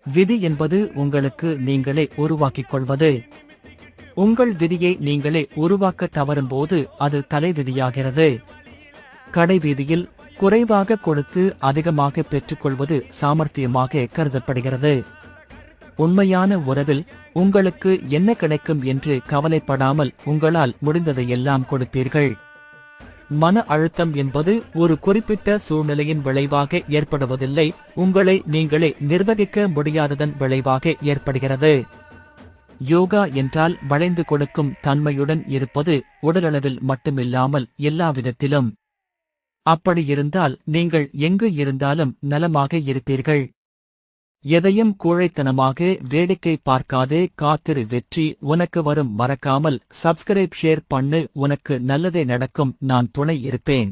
விதி என்பது உங்களுக்கு நீங்களே உருவாக்கிக் கொள்வது. உங்கள் விதியை நீங்களே உருவாக்க தவறும்போது அது தலைவிதியாகிறது. கடைவீதியில் குறைவாக கொடுத்து அதிகமாக பெற்றுக்கொள்வது சாமர்த்தியமாக கருதப்படுகிறது. உண்மையான உறவில் உங்களுக்கு என்ன கிடைக்கும் என்று கவலைப்படாமல் உங்களால் முடிந்ததையெல்லாம் கொடுப்பீர்கள். மன அழுத்தம் என்பது ஒரு குறிப்பிட்ட சூழ்நிலையின் விளைவாக ஏற்படுவதில்லை, உங்களை நீங்களே நிர்வகிக்க முடியாததன் விளைவாக ஏற்படுகிறது. யோகா என்றால் வளைந்து கொடுக்கும் தன்மையுடன் இருப்பது, உடலளவில் மட்டுமில்லாமல் எல்லா விதத்திலும். அப்படியிருந்தால் நீங்கள் எங்கு இருந்தாலும் நலமாக இருப்பீர்கள். எதையும் கோழைத்தனமாக வேடிக்கை பார்க்காதே, காத்திரு. வெற்றி உனக்கு வரும். மறக்காமல் சப்ஸ்கிரைப், ஷேர் பண்ணு. உனக்கு நல்லதே நடக்கும். நான் துணை இருப்பேன்.